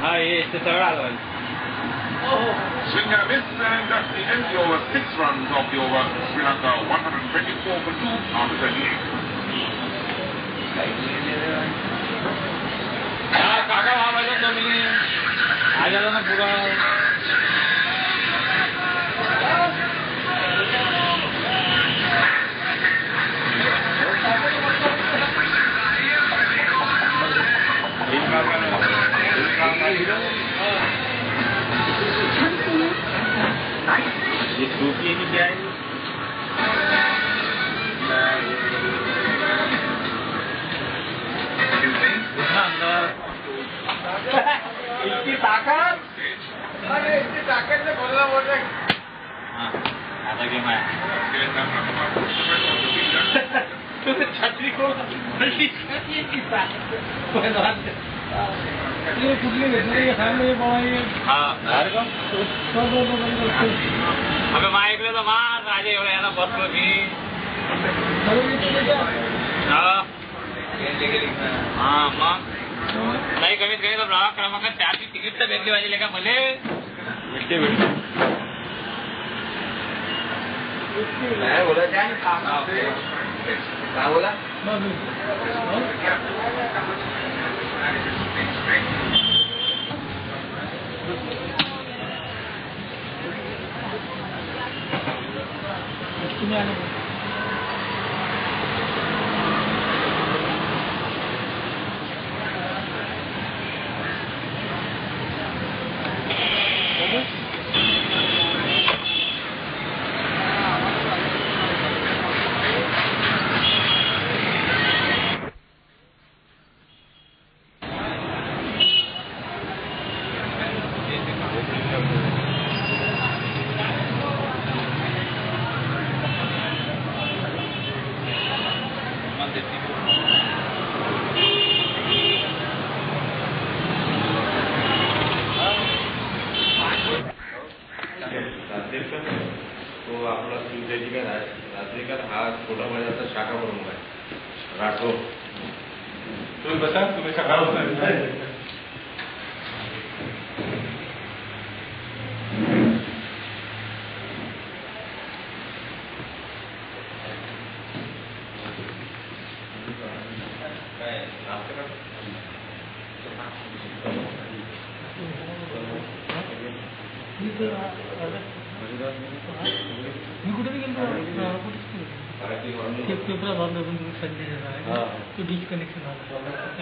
हाँ ये इससे तगड़ा गया। Swing and a miss, and that's the end of the over. 6 runs of the over. Sri Lanka 124 for 2 after 38. काका वहाँ बैठो 2 मिनट आ जाता ना पूरा ये सूखी है कि क्या है इसकी ताकत से बोलना बोल रहे हाँ आता गेम है छतरी को कुठली घेतली सामने अबे मा ऐकलं तर मा राजे एवढ्या याला बसलो मी हा मग नाही कमीत कमी तर ब्लॉक क्रमांक 4 ची तिकीट तर भेटली पाहिजे का मले भेटते काय बोला काय बोला तो आपला शिवसेनेचा रात्रीकर हा छोटा बजाचा शाखा प्रमुख आहे राठोड तुम्ही बसा तुम्ही सकाळ मी कुठे गेलो पेपरा बांधला पण तुम्ही संजय तो डिस्कनेक्शन झाला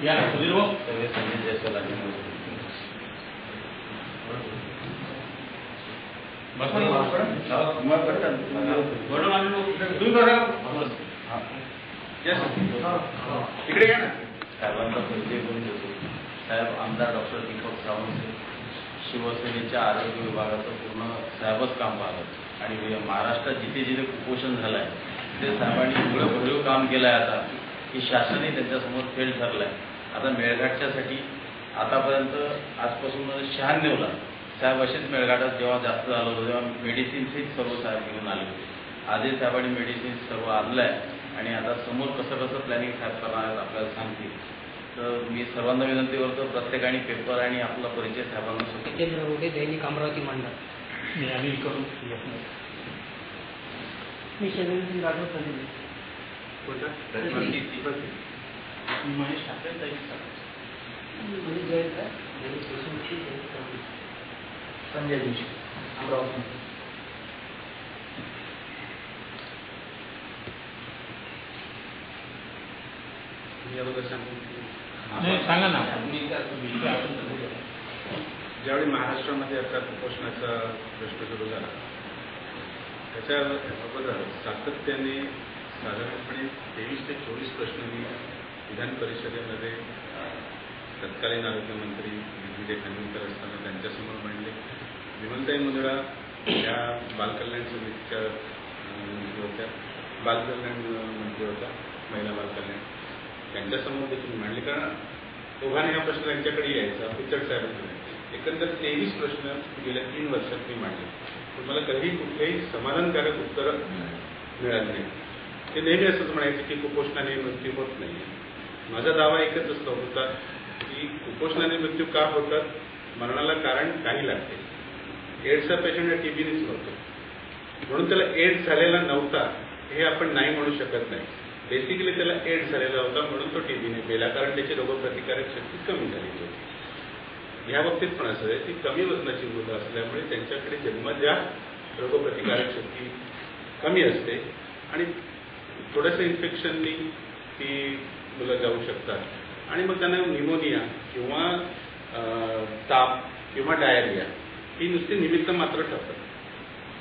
या सुधीर भाऊ संजय जयस्वाल इकडे घ्या ना साहेबांचा परिचय करून देतो. साहेब आमदार डॉक्टर दीपक सावंत शिवसेनेच्या आरोग्य विभागाचं पूर्ण साहेबच काम पाहतात आणि महाराष्ट्रात जिथे जिथे कुपोषण झालं आहे तिथे साहेबांनी एवढं भरीव काम केलं आहे आता की शासनही त्यांच्यासमोर फेल ठरलं आहे. आता मेळघाटच्यासाठी आतापर्यंत आजपासून 96ला साहेब असेच मेळघाटात जेव्हा जास्त झालं होतं तेव्हा मेडिसिन्सही सर्व साहेब घेऊन आले होते. आजही साहेबांनी मेडिसिन्स सर्व आणलं आहे आणि आता समोर कसं कसं प्लॅनिंग साहेब करणार आहेत आपल्याला सांगतील. तर मी सर्वांना विनंती करतो प्रत्येकाने पेपर आणि आपला परिचय साहेबांना जितेंद्र रोडे दैनिक अमरावती मंडळ मी करून मी शेजारी राघव संजय महेश ठाकरे संजय जोशी अमरावती मी अगोदर सांगतो नाही सांगा ना. ज्यावेळी महाराष्ट्रामध्ये आता कुपोषणाचा प्रश्न सुरू झाला त्याच्या अगोदर सातत्याने साधारणपणे 23 ते 24 प्रश्न मी विधान परिषदेमध्ये तत्कालीन आरोग्यमंत्री विजय खानविलकर असताना त्यांच्यासमोर मांडले. विमलताई मुंदडा या बालकल्याण समितीच्या मंत्री होत्या, बालकल्याण मंत्री होत्या, महिला बालकल्याण, त्यांच्यासमोर देखील मांडले. कारण दोघांनी हा प्रश्न त्यांच्याकडे यायचा, पिचड साहेबांकडे. एकंदर 23 प्रश्न गेल्या 3 वर्षात मी मांडले. पण मला कधीही कुठल्याही समाधानकारक उत्तरं मिळाली नाही. ते नेहमी असंच म्हणायचे की कुपोषणाने मृत्यू होत नाही. माझा दावा एकच असतो होता की कुपोषणाने मृत्यू का होतात, मरणाला कारण काही लागते. एड्सचा पेशंट टीबीनेच नव्हतो, म्हणून त्याला एड्स झालेला नव्हता हे आपण नाही म्हणू शकत नाही. बेसिकली त्याला एड्स झालेला होता म्हणून तो टीबीने गेला, कारण त्याची रोगप्रतिकारक शक्ती कमी झालेली होती. ह्या बाबतीत पण असं आहे की कमी वजनाची मुलं असल्यामुळे त्यांच्याकडे जन्मजात रोगप्रतिकारक शक्ती कमी असते आणि थोडंसं इन्फेक्शननी ती मुलं जाऊ शकतात आणि मग त्यांना निमोनिया किंवा ताप किंवा डायरिया ही नुसती निमित्त मात्र ठरतात.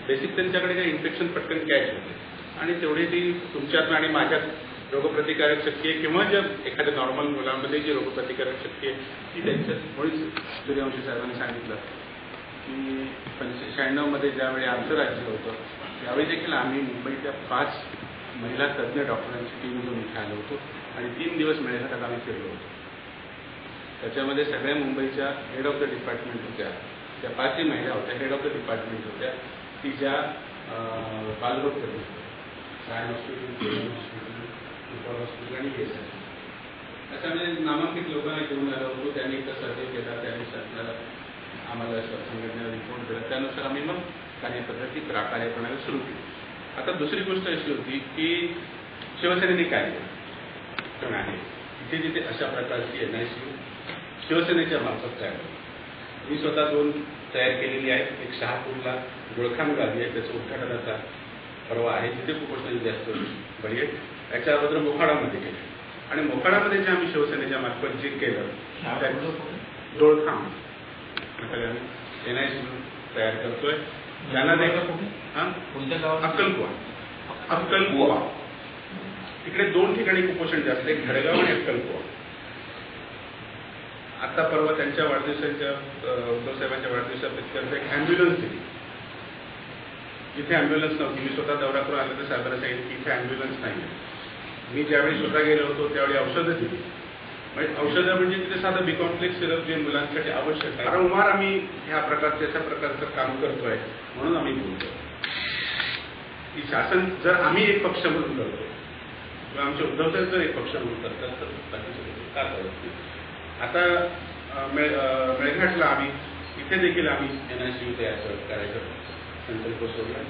बेसिक त्यांच्याकडे काही इन्फेक्शन पटकन कॅच होते आणि तेवढी ती तुमच्यात आणि माझ्यात रोगप्रतिकारक शक्ती आहे किंवा ज्या एखाद्या नॉर्मल मुलांमध्ये जी रोगप्रतिकारक शक्ती आहे ती त्यांच्यात. मुळीच सूर्यवंशी साहेबांनी सांगितलं की 96 मध्ये ज्यावेळी आमचं राज्य होतं त्यावेळी देखील आम्ही मुंबईतल्या 5 महिला तज्ज्ञ डॉक्टरांची टीम घेऊन इथे आलो होतो आणि 3 दिवस मेळघाटात आम्ही फिरलो होतो. त्याच्यामध्ये सगळ्या मुंबईच्या हेड ऑफ द डिपार्टमेंट होत्या, त्या 5ही महिला होत्या, हेड ऑफ द डिपार्टमेंट होत्या, की ज्या बालरोग तज्ज्ञ होत्या. सायन हॉस्पिटल, हॉस्पिटल आणि ESI त्याच्यामध्ये नामांकित लोकांना घेऊन आलो होतो. त्यांनी एक सर्वे केला, त्यांनी सरकारला आम्हाला संघटनेला रिपोर्ट दिला, त्यानुसार आम्ही मग कार्यपद्धती कार्यप्रणाली सुरू केली. आता दुसरी गोष्ट अशी होती की शिवसेनेने काय केलं आहे, जिथे जिथे अशा प्रकारची NICU शिवसेनेच्या मार्फत तयार मी स्वतः 2 तयार केलेली आहेत. एक शहापूरला गुळखाम गावी आहे, त्याचं उद्घाटन आता परवा आहे, तिथे कुपोषणाची जास्त बळी आहे. त्याच्या अगोदर मोखाडामध्ये केले आणि मोखाडामध्ये जे आम्ही शिवसेनेच्या मार्फत जे केलं डोळखाम आम्ही NICU तयार करतोय. त्यांना कोणत्या गावात? अक्कलकुवा तिकडे 2 ठिकाणी कुपोषण जास्त आहे, घडगाव आणि अक्कलकुवा. आता परवा त्यांच्या वाढदिवसाच्या उद्धव साहेबांच्या वाढदिवसाप्रित्यर्थ एक ॲम्ब्युलन्स दिली. जिथे ॲम्ब्युलन्स नव्हती, मी स्वतः दौरा करून आले तर साहेबांना सांगितलं की इथे ॲम्ब्युलन्स नाही. मी ज्यावेळी स्वतः गेलो होतो त्यावेळी औषधं दिली. म्हणजे औषधं म्हणजे तिथे साधं बिकॉम्प्लेक्स सिरप जे मुलांसाठी आवश्यक आहे. वारंवार आम्ही ह्या प्रकारचं अशा प्रकारचं काम करतोय म्हणून आम्ही बोलतो की शासन जर आम्ही एक पक्ष म्हणून करतो किंवा आमचे उद्धव साहेब जर एक पक्ष म्हणून करतात तर बाकीचे का करत नाही. आता मेळघाटला आम्ही इथे देखील आम्ही NICU तयार करायचं संकल्प सोडला.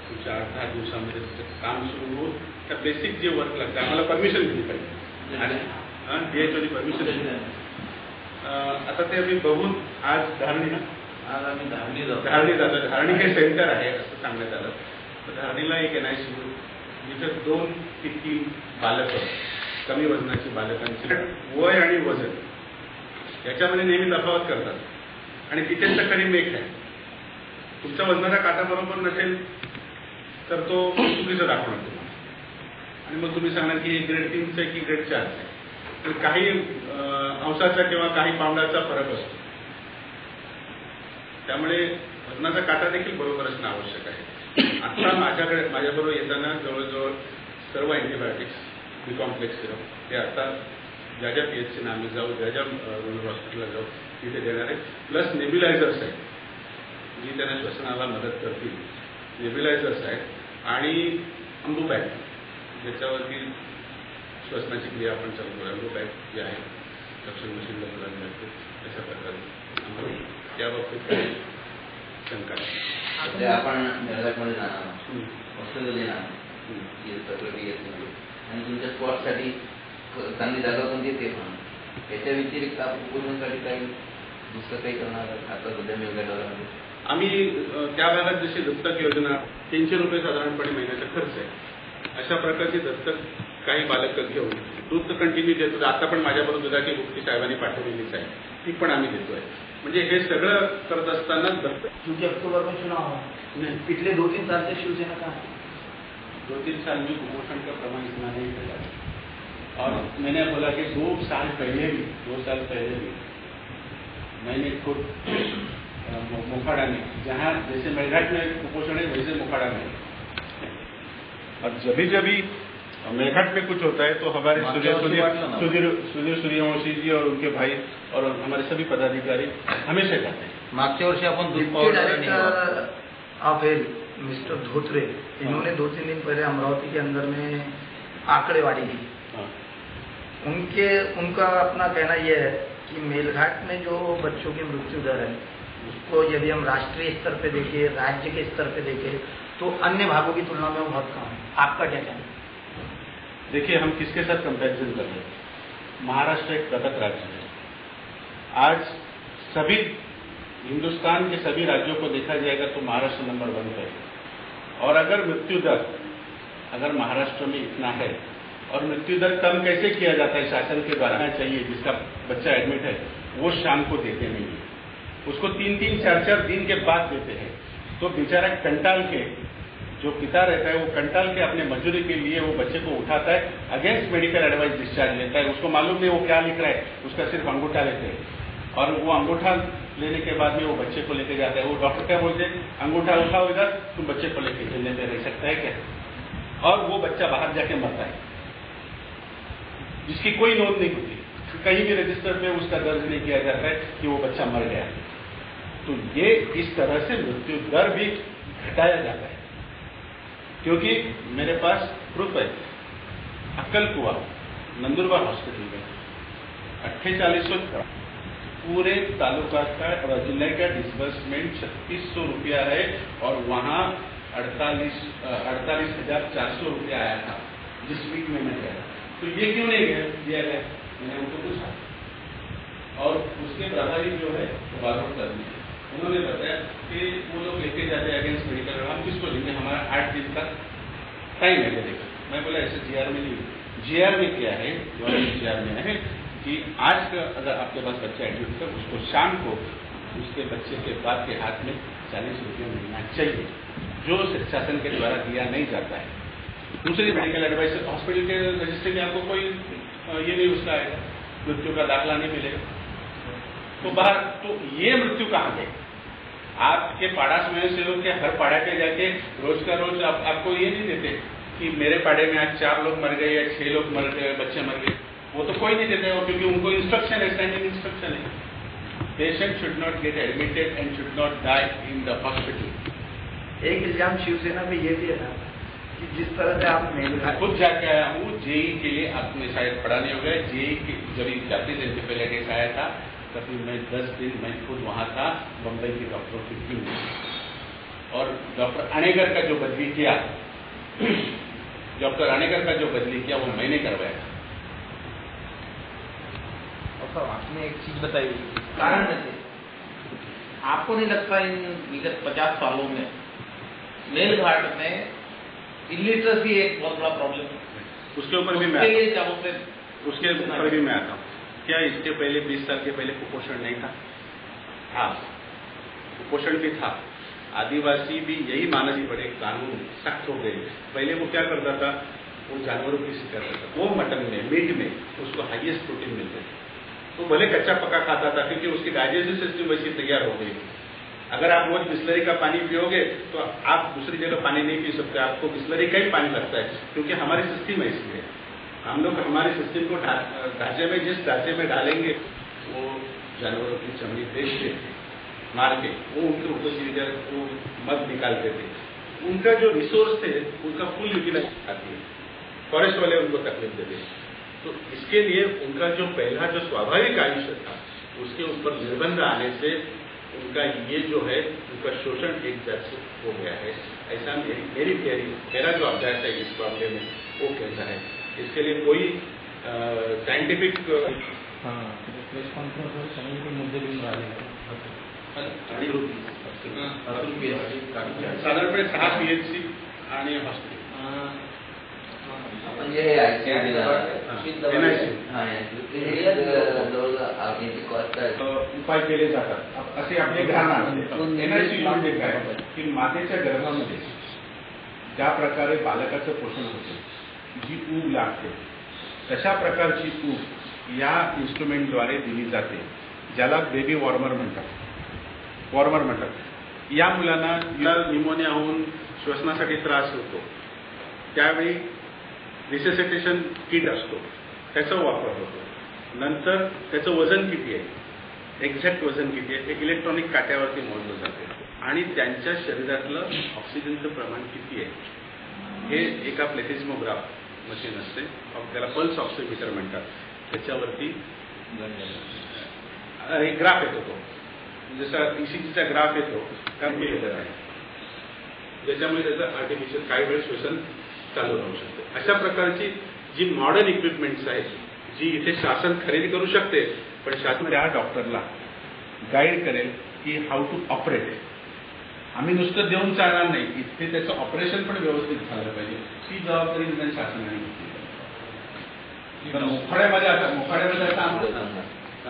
तुमच्या 8-10 दिवसामध्ये त्याचं काम सुरू होऊन त्या बेसिक जे वर्क लागतं आम्हाला परमिशन दिली पाहिजे आणि DHOची परमिशन. आता ते आम्ही बघून आज धारणी जातं. धारणी हे सेंटर आहे असं सांगण्यात आलं. तर धारणीला एक NICU जिथे 2 ते 3 बालकं कमी वजनाची बालकांची वय आणि वजन याच्यामध्ये नेहमी तफावत करतात आणि तिथेच तर खरी मेक आहे. तुमच्या वजनाचा काटा बरोबर नसेल तर तो चुकीचं दाखवणार तुम्हाला आणि मग तुम्ही सांगणार की ग्रेड 3चं आहे की ग्रेड 4चं आहे. तर काही अंशाचा किंवा काही पाऊंडाचा फरक असतो. त्यामुळे वजनाचा काटा देखील बरोबर असणं आवश्यक आहे. आता माझ्याबरोबर येताना जवळजवळ सर्व अँटीबायोटिक्स बिकॉम्प्लेक्स सिरप हे आता ज्या ज्या PHCना आम्ही जाऊ, ज्या ज्या रुरल हॉस्पिटलला जाऊ तिथे देणार आहे. प्लस नेब्युलायझर्स आहेत जी त्यांना श्वसनाला मदत करतील. नेब्युलायझर्स आहेत आणि अम्बुबॅग ज्याच्यावरती श्वसनाची क्रिया आपण चालू करू. अम्बुबॅग जे आहे सक्शन मशीनला मुलांना मिळते अशा प्रकारे त्या बाबतीत काही शंका आहे. आपण मेळघाटमध्ये जाणार औषधं देणार प्रक्रिया आणि तुमच्या स्पॉटसाठी चांगली जागा कोणती ते पण त्याच्या व्यतिरिक्त आपण कुपोषणासाठी काही दुसरं काही करणार आता सध्या मेळघाटामध्ये आम्ही त्या भागात जशी दत्तक योजना 300 रुपये साधारणपणे महिन्याचा खर्च आहे अशा प्रकारची दत्तक काही बालक घेऊन दूध कंटिन्यू देत होतं. आता पण माझ्याबरोबर दुधाची भुकटी साहेबांनी पाठवलेलीच आहे, ती पण आम्ही देतोय. म्हणजे हे सगळं करत असताना क्योंकि अक्टूबर में चुनाव हुआ, पिछले 2-3 साल से शिवसेना का 2-3 साल में कुपोषण का प्रमाण इतना नहीं फैला. और मैंने बोला कि 2 साल पहले भी मैंने खुद मोखाड़ा में, जहाँ जैसे मेलघाट में कुपोषण है वैसे मोखाड़ा में, और जब भी मेलघाट में कुछ होता है तो हमारे सुधीर सूर्यवंशी जी और उनके भाई और हमारे सभी पदाधिकारी हमेशा जाते हैं. मागच्या वर्षी आपण दूध deputy powder director of health mister Dhotre, इन्होंने 2-3 दिन पहले अमरावती के अंदर में आंकड़ेवारी की. उनका अपना कहना यह है कि मेलघाट में जो बच्चों की मृत्यु दर है उसको यदि हम राष्ट्रीय स्तर पे देखें, राज्य के स्तर पे देखें, तो अन्य भागों की तुलना में वो बहुत कम है. आपका क्या कहना है? देखिए, हम किसके साथ कंपैरिजन कर रहे हैं. महाराष्ट्र एक प्रगत राज्य है. आज सभी हिंदुस्तान के सभी राज्यों को देखा जाएगा तो महाराष्ट्र नंबर 1 है. और अगर मृत्यु दर अगर महाराष्ट्र में इतना है, और मृत्यु दर कम कैसे किया जाता है, शासन के द्वारा चाहिए, जिसका बच्चा एडमिट है वो शाम को देते नहीं है, उसको 3-3, 4-4 दिन के बाद देते हैं. तो बेचारा कंटाल के जो पिता रहता है वो कंटाल के अपने मजदूरी के लिए वो बच्चे को उठाता है, अगेंस्ट मेडिकल एडवाइस डिस्चार्ज लेता है. उसको मालूम नहीं वो क्या लिख रहा है, उसका सिर्फ अंगूठा लेते हैं, और वो अंगूठा लेने के बाद में वो बच्चे को लेके जाता है. वो डॉक्टर क्या बोलते हैं, अंगूठा उठाओ इधर, तुम बच्चे को लेके खेलने में रह सकता है क्या, और वो बच्चा बाहर जाके मरता है, जिसकी कोई नोट नहीं होती, कहीं भी रजिस्टर पे उसका दर्ज नहीं किया जाता है कि वो बच्चा मर गया. तो ये इस तरह से मृत्यु दर भी घटाया जाता है. क्योंकि मेरे पास प्रूफ है, अक्कलकुआ नंदुरबार हॉस्पिटल में 4800 पूरे तालुका का और जिले का डिस्बर्समेंट 3600 रुपया है, और वहां 48,400 रुपया आया था जिस वीक में मैं गया. तो ये क्यों नहीं दिया गया, मैंने उनको पूछा, और उसके प्रभारी जो है बारोट कर्मी, उन्होंने बताया कि वो लोग लेके जाते हैं अगेंस्ट मेडिकल, हम किसको लेंगे, हमारा 8 दिन का टाइम है देखा. मैं बोला ऐसे GR में नहीं, GR में क्या है, GR में है कि आज का अगर आपके पास बच्चा एडमिट है, उसको शाम को उसके बच्चे के बाप के हाथ में 40 रुपये मिलना चाहिए, जो शासन के द्वारा दिया नहीं जाता है. दूसरी मेडिकल एडवाइस, हॉस्पिटल के रजिस्ट्री में आपको कोई ये नहीं उसका आएगा, मृत्यु का दाखला नहीं मिलेगा. तो बाहर तो ये मृत्यु कहाँ गई. आपके पाड़ा स्वयं सेवक के हर पाड़ा पे जाके रोज का रोज आपको ये नहीं देते कि मेरे पाड़े में आज 4 लोग मर गए या 6 लोग मर गए, बच्चे मर गए, वो तो कोई नहीं देते हो, क्योंकि उनको इंस्ट्रक्शन है, स्टैंडिंग इंस्ट्रक्शन है, patient should not get admitted and should not die in the hospital. एक इल्जाम शिवसेना पे ये भी है ना कि जिस तरह से आप मेलघाट, खुद जाके आया हूँ जेई के लिए, आपने शायद पढ़ा नहीं होगा, जेई के जब जातीय एंसेफेलाइटिस आया था तभी मैं 10 दिन मैं खुद वहाँ था बम्बई के डॉक्टरों की टीम में, और डॉक्टर अणेकर का जो बदली किया वो मैंने करवाया था. और आपने एक चीज बताई कारण में से, आपको नहीं लगता इन विगत 50 सालों में मेलघाट में इलिटरेसी एक बहुत बड़ा प्रॉब्लम है? उसके ऊपर भी मैं आता हूँ. क्या इसके पहले 20 साल के पहले कुपोषण नहीं था? हाँ, कुपोषण भी था. आदिवासी भी यही माना जी, बड़े कानून सख्त हो गए. पहले वो क्या करता था, वो जानवरों की शिकार करता था, वो मटन में, मीट में उसको हाईएस्ट प्रोटीन मिलते थे. तो भले कच्चा पका खाता था, क्योंकि उसकी डाइजेस्टिव सिस्टम वैसी तैयार हो गई. अगर आप रोज बिस्लरी का पानी पियोगे तो आप दूसरी जगह पानी नहीं पी सकते, आपको बिस्लरी का ही पानी लगता है, क्योंकि हमारी सिस्टम है. इसलिए हम लोग हमारी सिस्टम को ढांचे में, जिस ढांचे में डालेंगे, वो जानवरों की चमड़ी बेच के मार के वो उनके ऊपर सीधे वो मध निकालते थे. उनका जो रिसोर्स थे उनका फुल यूटिलाइज आती है, फॉरेस्ट वाले उनको तकलीफ देते. तो इसके लिए उनका जो पहला जो स्वाभाविक आयुष्य था उसके ऊपर निर्बंध आने से उनका ये जो है उनका शोषण एक तरह से हो गया है. ऐसा मेरी थियरी, मेरा जो अभ्यास है इस मामले में वो कहता है. इसके लिए कोई साइंटिफिक प्रेस कॉन्फरन्सवर सगळीकडे मुद्दे घेऊन राहिले साधारणपणे 6 PHC आणि हॉस्पिटल. म्हणजे हे ICU उपाय केले जातात असे आपले ग्रहांना NICU म्हणजे काय की मातेच्या गर्भामध्ये ज्या प्रकारे बालकाचं पोषण होते, जी ऊब लागते, तशा प्रकारची ऊब या इन्स्ट्रुमेंटद्वारे दिली जाते, ज्याला बेबी वॉर्मर म्हणतात. या मुलांना निमोनिया होऊन श्वसनासाठी त्रास होतो, त्यावेळी रिसेसिटेशन किट असतो, त्याचा वापर होतो. नंतर त्याचं वजन किती आहे, एक्झॅक्ट वजन किती आहे ते इलेक्ट्रॉनिक काट्यावरती मोजलं जाते आणि त्यांच्या शरीरातलं ऑक्सिजनचं प्रमाण किती आहे हे एका प्लेथिस्मोग्राफ मशीन असते, त्याला पल्स ऑक्सिमीटर म्हणतात, त्याच्यावरती एक ग्राफ येतो. तो जसा ECGचा ग्राफ येतो कॅल्क्युलेटर आहे, ज्याच्यामुळे त्याचं आर्टिफिशियल काही वेळ श्वसन चालू राहू शकते. अशा प्रकारची जी मॉडर्न इक्विपमेंट्स आहेत, जी इथे शासन खरेदी करू शकते, पण शासन त्या डॉक्टरला गाईड करेल की हाऊ टू ऑपरेट. आम्ही नुसतं देऊन चालणार नाही, इथे त्याचं ऑपरेशन पण व्यवस्थित झालं पाहिजे, ही जबाबदारी निदान शासनाने घेतली. मोखाड्यामध्ये आता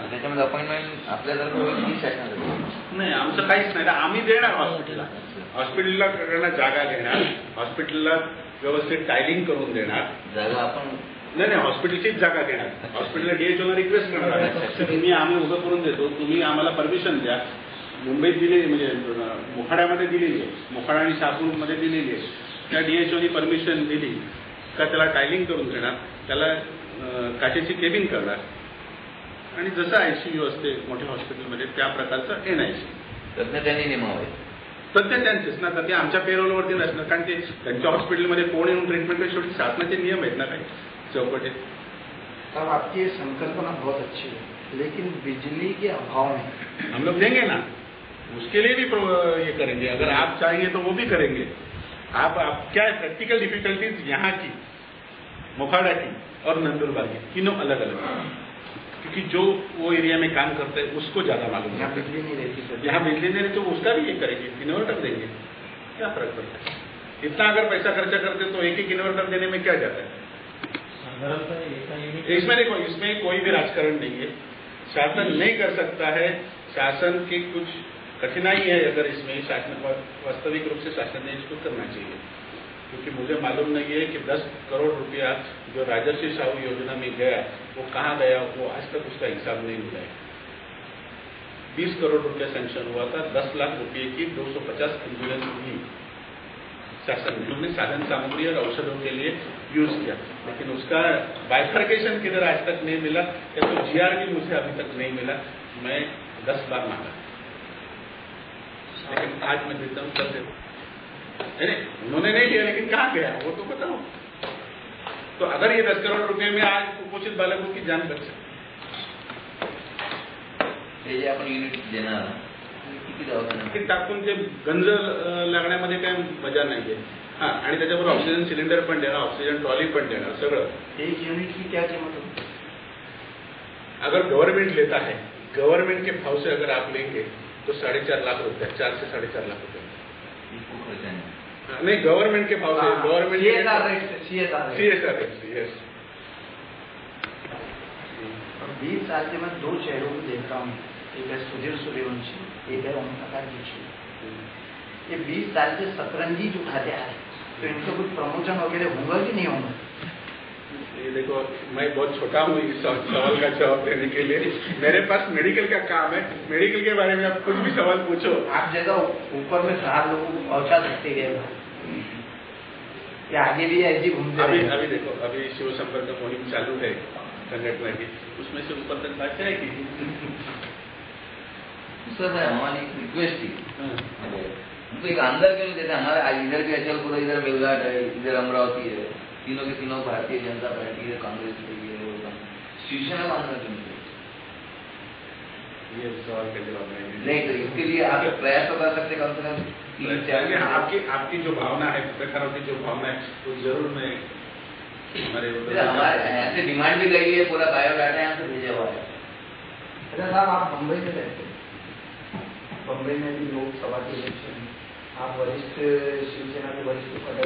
त्याच्यामध्ये अपॉइंटमेंट आपल्याला नाही, आमचं काहीच नाही. आम्ही देणार हॉस्पिटलला जागा घेणार, हॉस्पिटलला व्यवस्थित टायलिंग करून देणार. जागा आपण नाही, हॉस्पिटलचीच जागा घेणार. हॉस्पिटलला DHOला रिक्वेस्ट करणार, तुम्ही आम्ही उभं करून देतो, तुम्ही आम्हाला परमिशन द्या. मुंबईत दिलेली म्हणजे मोखाड्यामध्ये दिलेली आहे, मोखाडा आणि शहापूरमध्ये दिलेली आहे. त्या DHOनी परमिशन दिली का त्याला टायलिंग करून देणार, त्याला काचेची केबिन करणार आणि जसं ICU असते मोठ्या हॉस्पिटलमध्ये त्या प्रकारचं NICU. तज्ञ त्यांनी नेमावे. तज्ञ त्यांचेच ना, ते आमच्या पेरोलवरती नसणार, कारण ते त्यांच्या हॉस्पिटलमध्ये कोण येऊन ट्रीटमेंट शेवटी शासनाचे नियम आहेत ना काही चौकटे. तब आपकी संकल्पना बहुत अच्छी है, लेकिन बिजली के अभाव में हम लोग देंगे ना, उसके लिए भी ये करेंगे. अगर आप चाहेंगे तो वो भी करेंगे. आप क्या है, प्रैक्टिकल डिफिकल्टीज यहाँ की, मोखाड़ा की और नंदुरबार की, तीनों अलग अलग है, क्योंकि जो वो एरिया में काम करते हैं उसको ज्यादा मालूम है. यहाँ बिजली नहीं रहती सर, यहाँ बिजली नहीं रहती तो उसका भी ये करेंगे, इन्वर्टर देंगे, क्या फर्क पड़ता है. इतना अगर पैसा खर्चा करते तो एक इन्वर्टर देने में क्या जाता है. इसमें देखो, इसमें कोई भी राजकारण नहीं है. शासन नहीं कर सकता है, शासन की कुछ कठिनाई है, अगर इसमें शासन वास्तविक रूप से शासन ने इसको करना चाहिए, क्योंकि मुझे मालूम नहीं है कि 10 करोड़ रुपया जो राजर्षि साहू योजना में गया वो कहाँ गया, वो आज तक उसका हिसाब नहीं मिला है. 20 करोड़ रुपया सैंक्शन हुआ था, 10 लाख रुपये की 250 एम्बुलेंस दी शासन ने. हमने साधन सामग्री और औषधों के लिए यूज किया, लेकिन उसका बाइफर्केशन किधर आज तक नहीं मिला, या तो GR भी मुझे अभी तक नहीं मिला. मैं 10 बार मांगा, लेकिन आज मैं देता हूँ, कर देता. उन्होंने नहीं दिया, लेकिन कहाँ गया वो तो बताओ. तो अगर ये 10 करोड़ रुपए में आज कुपोषित बालकों की जान बच सकती. आपण युनिट देणार किती दवाखाना टाकून ते गंज लागण्यामध्ये काही मजा नाहीये. हाँ, आणि त्याच्याबरोबर ऑक्सिजन सिलेंडर पण देणार, ऑक्सिजन ट्रॉली पण देणार, सगळं. एक यूनिट की क्या कीमत होती. अगर गवर्नमेंट लेता है, गवर्नमेंट के भाव से अगर आप लेंगे तो 4.5 लाख रुपए, 4 से 4.5 लाख रुपए. नहीं, गवर्नमेंट के भाव से, गवर्नमेंट CSR रेट. यस. 20 साल से मैं 2 चेहरों को देख रहा हूँ, एक है सुधीर सूर्यवंशी, एक है ओम प्रकाश जोशी. ये 20 साल से सतरंजी उठाते आ रहे, तो इनका कुछ प्रमोशन वगैरह होगा कि नहीं होगा. ये देखो, मैं बहुत छोटा हूँ इस सवाल का जवाब देने के लिए. मेरे पास मेडिकल का काम है, मेडिकल के बारे में आप कुछ भी सवाल पूछो. आप जैसा ऊपर में 4 लोगों को पहुंचा सकते हैं, या आगे भी ऐसी घूमते. अभी देखो, अभी शिव संपर्क मुहिम चालू है संगठन की, उसमें से ऊपर तक बात जाएगी. सर हमारी एक रिक्वेस्ट थी, हमको एक अंदर क्यों देते. हमारा इधर भी अचलपुर, इधर मेलघाट है, इधर अमरावती है, तीनों के तीनों भारतीय जनता पार्टी है, कांग्रेस की है, शिवसेना का अंदर क्यों नहीं. ये सवाल का जवाब नहीं, तो इसके लिए आप प्रयास तो कर सकते कम से कम. आपकी जो भावना है, पत्रकारों की जो भावना है, वो जरूर मैं हमारे यहाँ से डिमांड भी गई है, पूरा बायोडाटा यहाँ से भेजा हुआ है. अच्छा साहब, आप मुंबई में रहते हैं, बम्बई में भी लोकसभा के इलेक्शन, आप वरिष्ठ शिवसेना के वरिष्ठ पद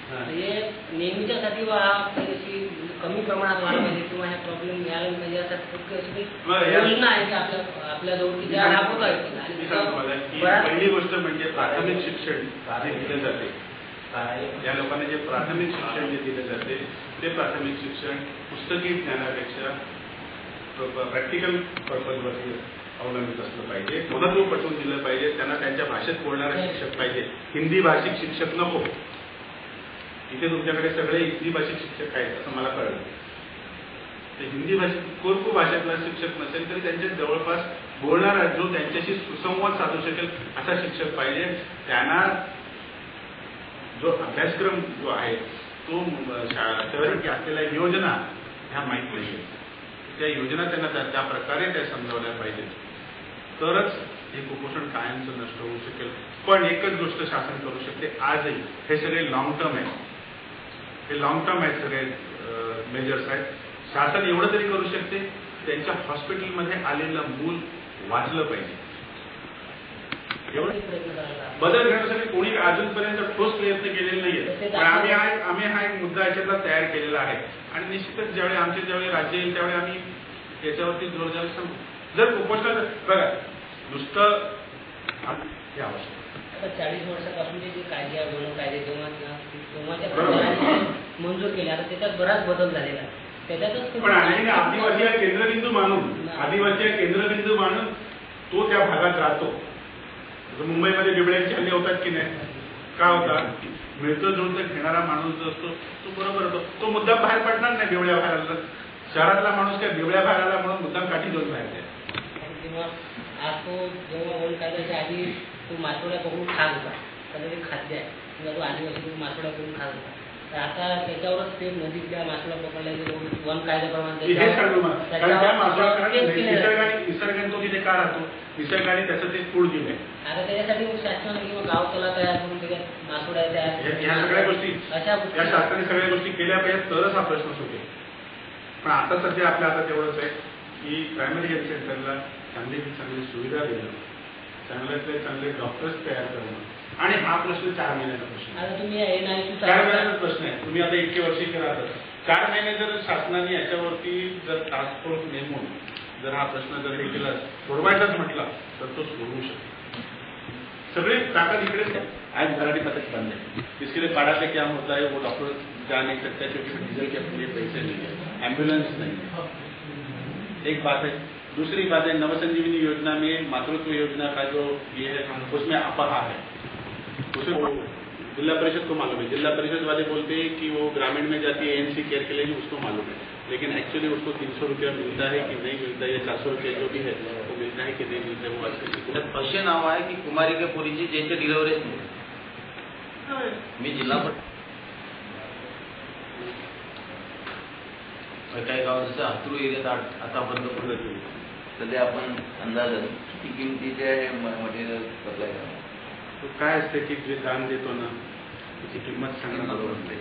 हे नेहमीच्यासाठी हा अशी कमी प्रमाणात वाढ पाहिजे किंवा ह्या प्रॉब्लेम यायला पाहिजे यासाठी अशी योजना आहे की आपल्या जवळ ज्या राबवता येतील आणि पहिली गोष्ट म्हणजे प्राथमिक शिक्षण जे दिले जाते, या लोकांना जे प्राथमिक शिक्षण जे दिले जाते ते प्राथमिक शिक्षण पुस्तकी ज्ञानापेक्षा प्रॅक्टिकल पर्पजवरती अवलंबित असलं पाहिजे. महत्त्व पटवून दिलं पाहिजे. त्यांना त्यांच्या भाषेत बोलणारा शिक्षक पाहिजे. हिंदी भाषिक शिक्षक नको. इथे तुमच्याकडे सगळे हिंदी भाषिक शिक्षक आहेत असं मला कळलं. ते हिंदी भाषिक कोरकू भाषेतला शिक्षक नसेल तरी त्यांच्या जवळपास बोलणारा जो त्यांच्याशी सुसंवाद साधू शकेल असा शिक्षक पाहिजे. त्यांना जो अभ्यासक्रम जो आहे तो शहराची असलेल्या योजना ह्या माहीत नाही. त्या योजना त्यांना त्या प्रकारे त्या समजावल्या पाहिजेत, तरच हे कुपोषण कायमचं नष्ट होऊ शकेल. पण एकच गोष्ट शासन करू शकते आजही, हे सगळे लॉंग टर्म आहेत. हे लॉंग टर्म आहेत, सगळे मेजर्स आहेत. शासन एवढं तरी करू शकते, त्यांच्या हॉस्पिटलमध्ये आलेलं मूल वाचलं पाहिजे. बदल घेण्यासाठी कोणी अजूनपर्यंत ठोस प्रयत्न केलेले नाहीये. पण आम्ही हा एक मुद्दा याच्यातला तयार केलेला आहे आणि निश्चितच ज्यावेळी आमचे ज्यावेळी राज्य येईल त्यावेळी आम्ही याच्यावरती जोर द्यायला सांगू. जर कुपोषण बघा नुसतं हे आवश्यक. आता 40 वर्षापासून जे कायदे बनवून कायदे तेव्हाच्या मंजूर केले, आता त्याच्यात बराच बदल झालेला आहे. त्याच्यातच पण आणखी आदिवासी केंद्रबिंदू मानून तो त्या भागात राहतो. मुंबईमध्ये बिबळ्यांचे हल्ले होतात की नाही, का होतात? मिळतं जुळतं घेणारा माणूस जो असतो तो बरोबर होतो. तो मुद्दाम बाहेर पडणार नाही बिबळ्या बाहेर आला. शहरातला माणूस काय बिबळ्या बाहेर आला म्हणून मुद्दाम काठी घेऊन बाहेर जाईल. आज तो जेव्हा वन कायद्याच्या आधी तो मासोळ्या पकडून खात होता, त्याचं ते खाद्य आहे किंवा तो आदिवासी मासोळ्या करून खात होता. तर आता त्याच्यावरच ते नदीतल्या मासोळ्या पकडल्या वन कायद्याप्रमाणे निसर्गाने तो तिथे का राहतो? निसर्गाने त्याचं ते कूड दिलंय. आता त्याच्यासाठी शासन किंवा गाव तला तयार करून त्याच्यात मासोळ्या तयार, ह्या सगळ्या गोष्टी अशा या शासनाने सगळ्या गोष्टी केल्या पाहिजेत, तरच हा प्रश्न सुटेल. पण आता सध्या आपल्या हातात एवढंच आहे की प्रायमरी हेल्थ सेंटरला चांगली सुविधा देणं, चांगल्यातले चांगले डॉक्टर्स तयार करणं. आणि हा प्रश्न 4 महिन्याचा प्रश्न आहे. 4 महिन्याचा प्रश्न आहे. तुम्ही आता इतके वर्षी करा, 4 महिने जर शासनाने याच्यावरती जर टास्क फोर्स नेमून जर हा प्रश्न जर हे केला, सोडवायचाच म्हटला तर तो सोडवू शकतो. सगळे ताकद इकडेच आहे. आज मराठी पथक बंद है, इसके लिए पाड़ा से क्या होता है वो डॉक्टर जा नहीं सकता क्योंकि डीजल के अपने पैसे नहीं है, एम्बुलेंस नहीं है. एक बात है. दूसरी बात है, नवसंजीवनी योजना में मातृत्व योजना का जो ये है उसमें अपहा है. उसे जिला परिषद को मालूम है. जिला परिषद वाले बोलते हैं कि वो ग्रामीण में जाती है एएनसी केयर के लिए, उसको मालूम है. लेकिन एक्चुअली उसको 300 रुपया मिलता है कि नहीं मिलता है, या 400 रुपये जो भी है वो मिलता है कि नहीं मिलता है, वो आज असे नाव आहे की कुमारी के पोरीची ज्यांचे डिलिव्हरीच नाही. मी जिल्हा काही गाव जसं हातरू एरियात आता बंद पडलं. सध्या आपण अंदाज किती किमतीचे मटेरियल सप्लाय करणार. काय असते की जे दान देतो ना त्याची किंमत सांगणं बरोबर नाही.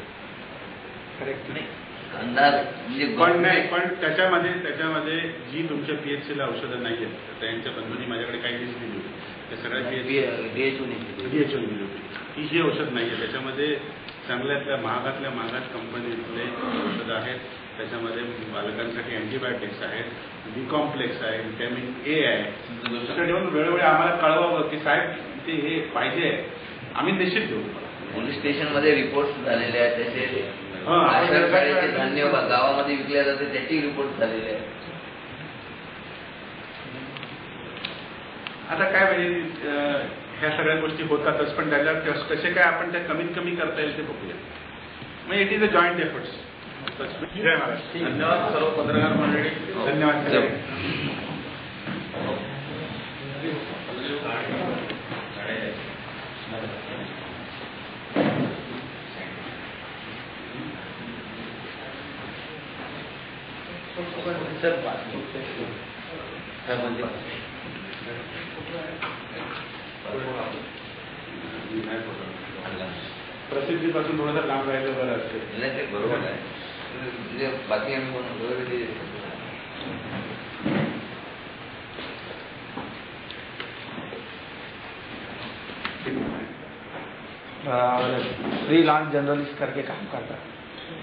करेक्ट नाही अंदाज म्हणजे पण नाही. पण त्याच्यामध्ये जी तुमच्या पीएचसीला औषधं नाही आहेत, त्यांच्या बंधूंनी माझ्याकडे काही लिस्ट दिली होती. त्या सगळ्या DHO दिली होती. ही जी औषध नाही आहे त्याच्यामध्ये चांगल्यातल्या महागात कंपनीतले औषधं आहेत. त्याच्यामध्ये बालकांसाठी अँटीबायोटिक्स आहेत, बी कॉम्प्लेक्स आहे, व्हिटॅमिन ए आहे. वेळोवेळी आम्हाला कळवावं की साहेब ते हे पाहिजे, आम्ही निश्चित देऊ. पोलीस स्टेशनमध्ये रिपोर्ट झालेले आहेत त्याचे. धान्य गावामध्ये विकल्या जाते त्याची रिपोर्ट झालेले आहे. आता काय म्हणजे ह्या सगळ्या गोष्टी होतातच, पण त्याच्यात कसे काय आपण त्या कमीत कमी करता येईल ते बघूया. म्हणजे it is a joint efforts. जय महाराष्ट्र. धन्यवाद सर्व पत्रकार मंडळी. धन्यवाद. प्रसिद्धीपासून थोडासा लांब राहिलं बरं असतं. नाही ते बरोबर आहे. बाकी आम्ही बरोबर और फ्रीलांस जर्नलिस्ट करके काम करता है।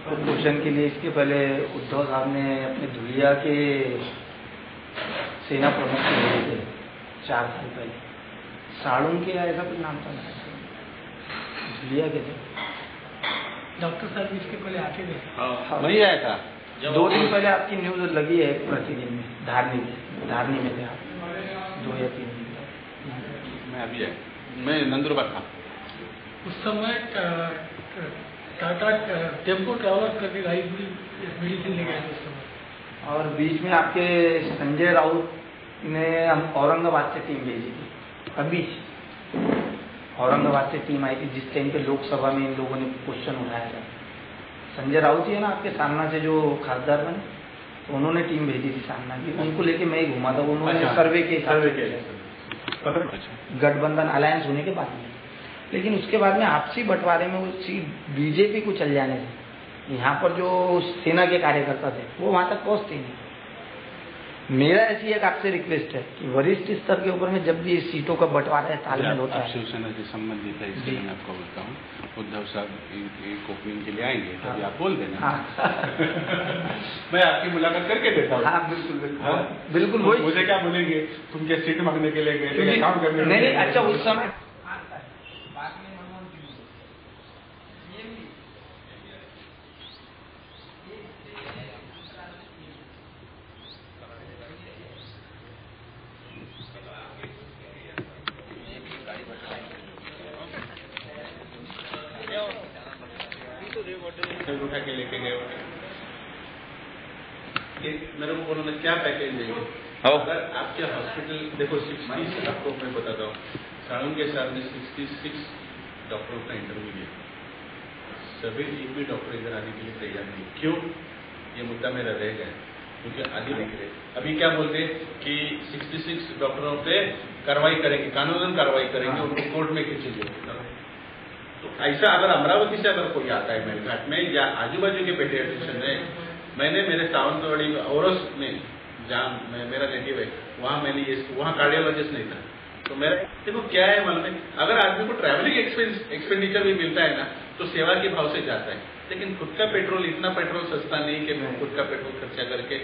कुपोषण के लिए इसके पहले उद्धव साहब ने अपने धुलिया के सेना प्रमुख को भेजे थे 4 साल पहले। साड़ूंग के ऐसा कुछ नाम था, धुलिया के थे। डॉक्टर साहब इसके पहले आके गए। नहीं आया था। 2 दिन पहले आपकी न्यूज लगी है प्रतिदिन में, धारनी में थे आप 2 या 3 दिन पहले। मैं अभी आया, मैं नंदुरबार था। उस समय टाटा टेम्पो ट्रैवलर करके गाड़ी पूरी मेडिसिन ले गए थे उस समय। और बीच में आपके संजय राउत ने हम औरंगाबाद से टीम भेजी थी। अभी औरंगाबाद से टीम आई थी जिस टाइम पे लोकसभा में इन लोगों ने क्वेश्चन उठाया था। संजय राउत ही है ना आपके सामना से जो खासदार बने, तो उन्होंने टीम भेजी थी सामना की, उनको लेके मैं ही घुमा था। उन्होंने सर्वे के गठबंधन अलायंस होने के बाद में, लेकिन उसके बाद में आपसी बंटवारे में उसी बीजेपी को चल जाने से यहाँ पर जो सेना के कार्यकर्ता थे वो वहां तक पहुंचते नहीं। मेरा ऐसी एक आपसे रिक्वेस्ट है कि वरिष्ठ स्तर के ऊपर में जब भी सीटों का बंटवारा है, तालमेल होता है। शिवसेना से संबंधित है, इसलिए मैं आपको बोलता हूँ, उद्धव साहब एक ओपनिंग के लिए आएंगे, तभी आप बोल देना। मैं आपकी मुलाकात करके देता हूँ। हाँ बिल्कुल बिल्कुल वही। मुझे क्या बोलेंगे, तुम क्या सीट मांगने के लिए गए, काम करने? नहीं, अच्छा उस समय उठा के लेके गए। मेरे को उन्होंने क्या पैकेज देंगे? अगर आपके हॉस्पिटल देखो 60, आपको मैं बताता हूँ, साड़ूंग के साथ में 66 डॉक्टरों का इंटरव्यू लिया, सभी एक भी डॉक्टर इधर आने के लिए तैयार नहीं। क्यों? ये मुद्दा मेरा रह गया, क्योंकि आगे निकले अभी क्या बोलते कि 66 डॉक्टरों पे कार्रवाई करेंगे, कानूनन कार्रवाई करेंगे, उनको कोर्ट में खींचेंगे। तो ऐसा अगर अमरावती से अगर कोई आता है मेलघाट में या आजू बाजू के पेडियाट्रिशियन में, मैंने मेरे सावंतवाड़ी औरस में जहाँ मेरा नेटिव है, वहाँ मैंने ये वहाँ कार्डियोलॉजिस्ट नहीं था, तो मेरा देखो क्या है मालूम है, अगर आदमी को ट्रैवलिंग एक्सपेंडिचर भी मिलता है ना तो सेवा के भाव से जाता है, लेकिन खुद का पेट्रोल, इतना पेट्रोल सस्ता नहीं कि मैं खुद का पेट्रोल खर्चा करके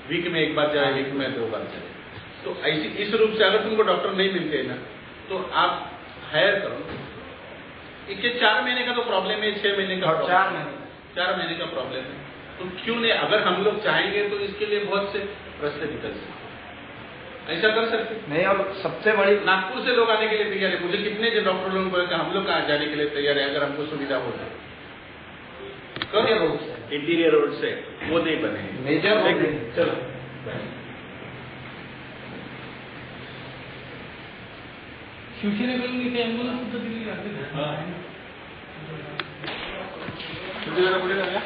वीक में 1 बार जाए, वीक में 2 बार जाए। तो ऐसी इस रूप से अगर तुमको डॉक्टर नहीं मिलते है ना तो आप हायर करो। इसके 4 महीने का तो प्रॉब्लम है, 6 महीने का, 4 महीने का प्रॉब्लम है, तो क्यों नहीं? अगर हम लोग चाहेंगे तो इसके लिए बहुत से रास्ते निकल सकते, ऐसा कर सकते नहीं। और सबसे बड़ी, नागपुर से लोग आने के लिए तैयार है। मुझे कितने डॉक्टर लोगों को हम लोग कहाँ जाने के लिए तैयार है अगर हमको सुविधा हो जाए। इंटीरियर रोड से वो नहीं बने, मेजर चलो शिवसेनेकडून इथे ॲम्ब्युलन्स सुद्धा दिली जाते. पुढे जाऊया.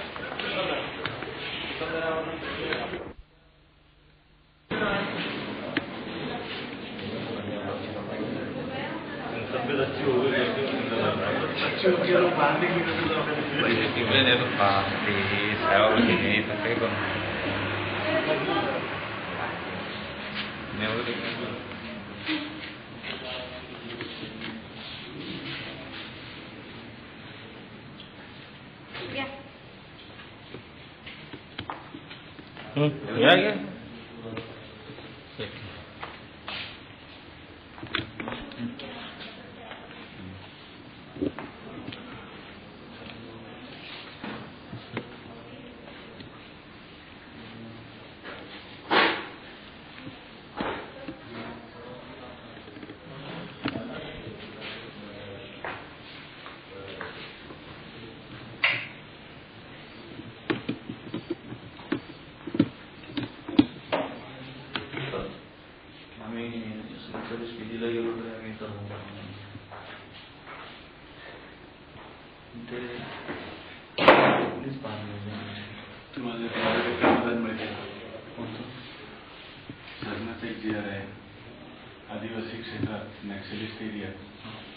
आदिवासी क्षेत्रात नॅक्सलिस्ट एरिया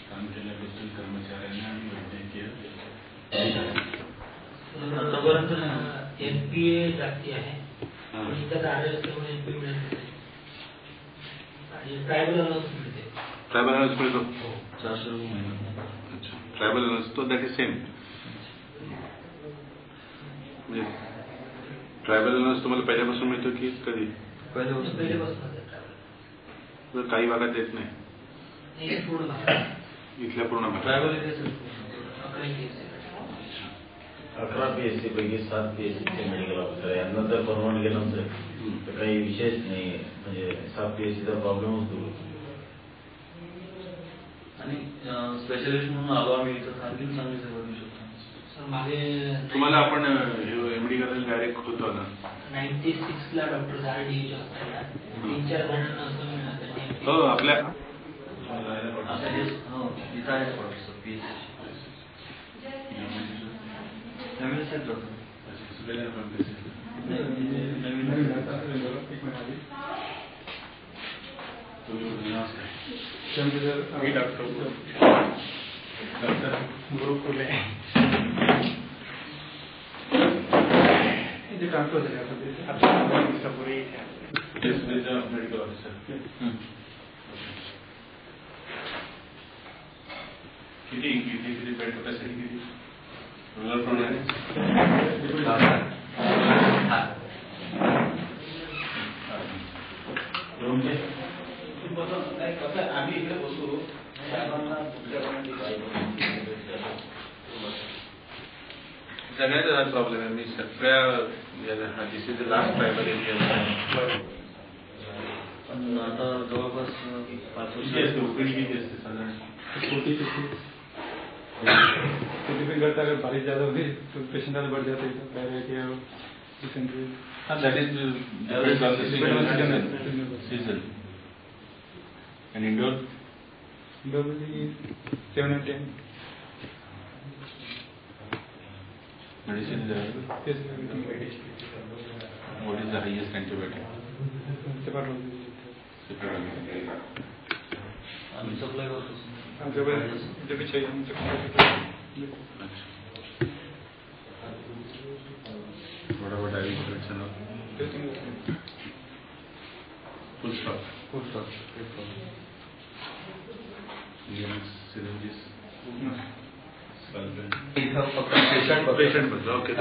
काम केल्याबद्दल कर्मचाऱ्यांना आणि वैद्यकीय आतापर्यंत एमपीए जाती आहे आणि त्यात आढळल्यामुळे एमपी मिळत आणि ट्रायबल मिळते. ट्रायबल मिळतो 400 महिना. अच्छा, ट्रायबल नसतो दॅट इज सेम. म्हणजे ट्रायबल अलाउन्स तुम्हाला पहिल्यापासून मिळतो की कधी? पहिल्यापासून. काही भागात येत नाही, इथल्या पूर्ण भागात. 11 PSC पैकी 7 PSCचे मेडिकल ऑफिसर यांना जर परवानगी नसेल तर काही विशेष नाही, म्हणजे 7 PSCचा प्रॉब्लेमच दूर होतो. आणि स्पेशलिस्ट म्हणून आलो आम्ही इथं आणखी चांगली सेवा देऊ शकतो. तुम्हाला आपण MD करायला डायरेक्ट होतो ना? 96ला डॉक्टर झारडीच्या हॉस्पिटलला 3-4 जणांना असं मिळालं. हो, आपल्या इथं आहे स्पॉट PSC नवीन सेंटर मी डॉक्टर गुरुकुले ट्रान्सफर झाले आता मेडिकल ऑफिसर. किती बेड कॅपॅसिटी किती? रुरल प्रमाणे आम्ही इकडे बसू सगळ्याचा हाच प्रॉब्लेम आहे. मी सगळ्या this is the last tribal area. पण आता जवळपास 5 वर्ष असते ओपीडी किती असते साधारण? डिपेंड करता है, बारिश ज़्यादा होगी तो पेशेंट ज़्यादा बढ़ जाते हैं. That is season. And indoor? Indoor 7 and 10. Medicine is available? Yes, everything ready. What is the highest antibiotic? Separate. आम्ही सप्लाय करतो. जब भी चाहिए हम What about IV collection? Full stop. Syringes. Patient बद्दल ओके.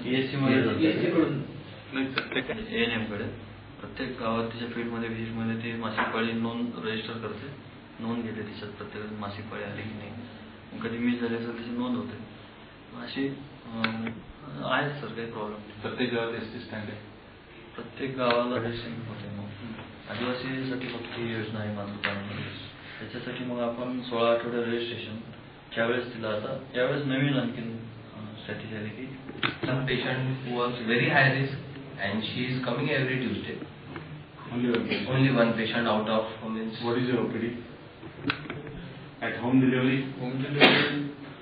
PSC मध्ये नाही ANM कडे प्रत्येक गावात तिच्या फील्डमध्ये व्हिजिटमध्ये ती मासिक पाळी नोंद रजिस्टर करते, नोंद घेते तिच्यात प्रत्येक मासिक पाळी आली की नाही, कधी मिस झाली असेल त्याची नोंद होते. अशी आहेत सर काही प्रॉब्लेम. प्रत्येक गावात ST स्टँड आहे. प्रत्येक गावाला रजिस्ट्रेशन होते. मग आदिवासीसाठी फक्त ही योजना आहे मातृकामध्ये. त्याच्यासाठी मग आपण 16 आठवडे रजिस्ट्रेशन त्यावेळेस दिलं. आता यावेळेस नवीन आणखीन स्ट्रॅटेजी आली की some patient who was very high risk and she is coming every Tuesday. Only one patient out of means. What is your OPD? At home delivery? Home delivery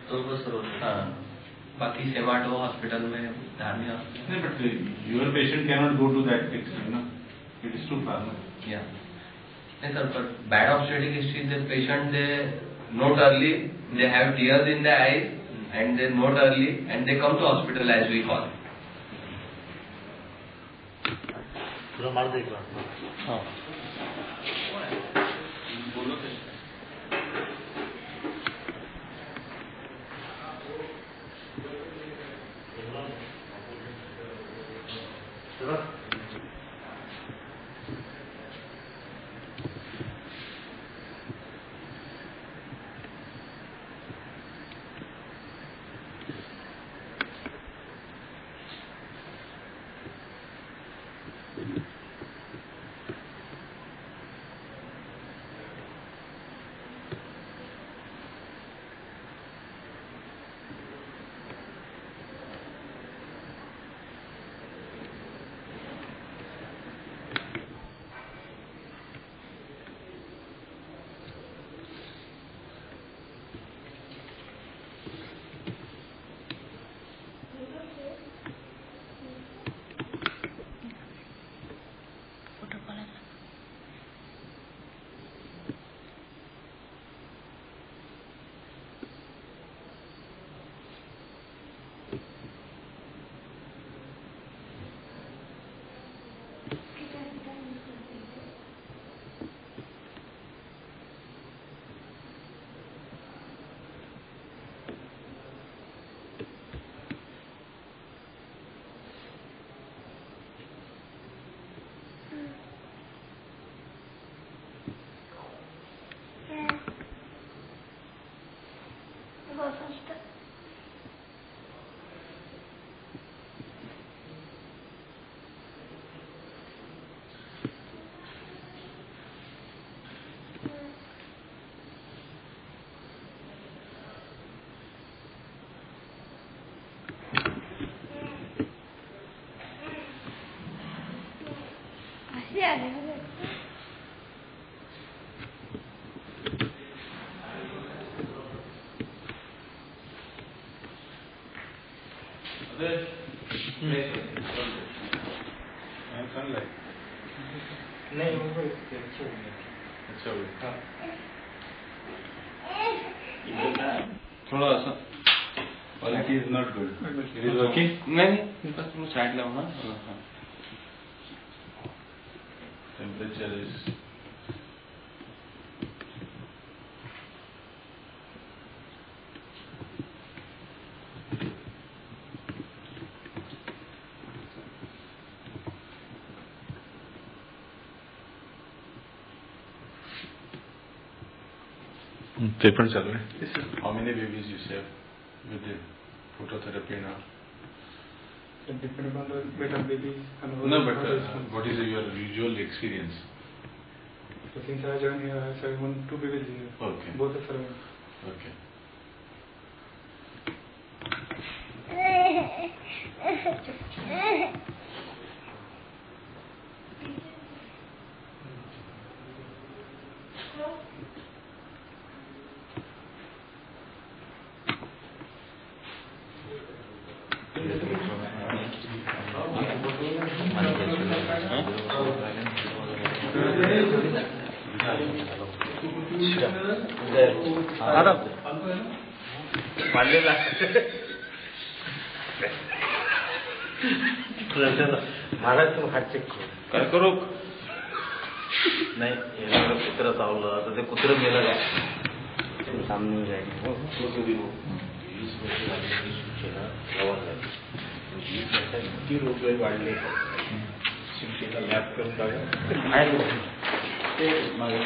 जवळपास सर्व. हाँ, बाकी सेवाटो हॉस्पिटल में Dharni No, but your patient cannot go to that extent, no? It is too far, no? Yeah. No, sir, but bad obstetric history, the patient, they note early, they have tears in their eyes, and they note early, and they come to hospital as we call. नहीं अच्छा थोड़ा सा quality is not good it is working नहीं बस तुम side लाओ ना temperature is ते पण चालू आहे. How many babies you save with phototherapy now? It depends on the beta babies and No, but what is your usual experience? So since I joined here, I have 2 babies here. Okay. Both are surviving. Okay. Maharaj तुम हात check करू काय करू नाही येणारं कुत्रं चावलं तर ते कुत्रं गेलं काय सामने जाईल 20 वर्ष झाली शिक्षेला प्रवास झाली किती रोग वाढले शिक्षेला लॅब करून बघा ते मागे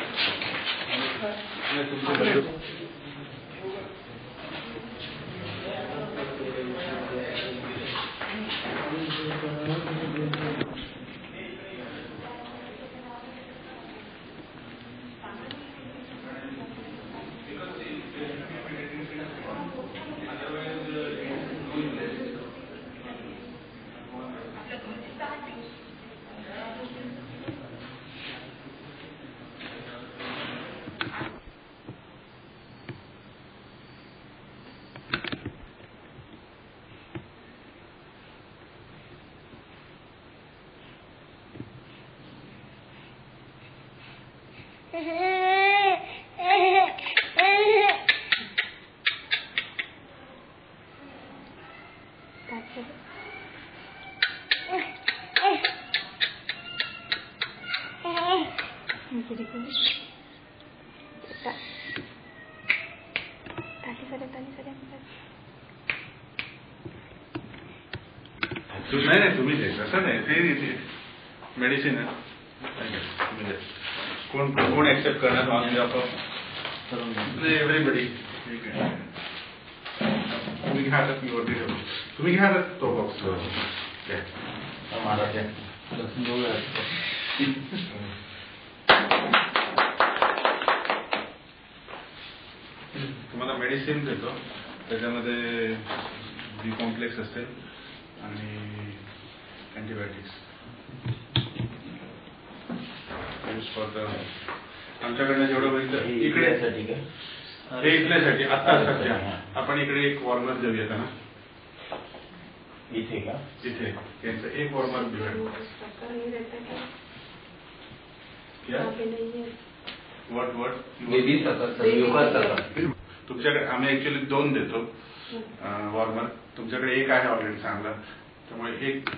नाही तुम्ही द्यायचं असं नाही ते मेडिसिन आहे कोण कोण ऍक्सेप्ट करणार एव्हरीबडी तुम्ही घ्या तुम्ही घ्या तो बॉक्स महाराज तुम्हाला मेडिसिन देतो त्याच्यामध्ये बी कॉम्प्लेक्स असते आणि अँटीबायोटिक्स आमच्याकडनं जेवढं बघितलं इकडे हे इथल्यासाठी आता सध्या आपण इकडे एक वॉर्मर देऊया का ना इथे का इथे यांचं एक वॉर्मर देऊया तुमच्याकडे आम्ही ऍक्च्युअली 2 देतो वॉर्मर तुमच्याकडे एक आहे ऑलरेडी चांगला त्यामुळे एक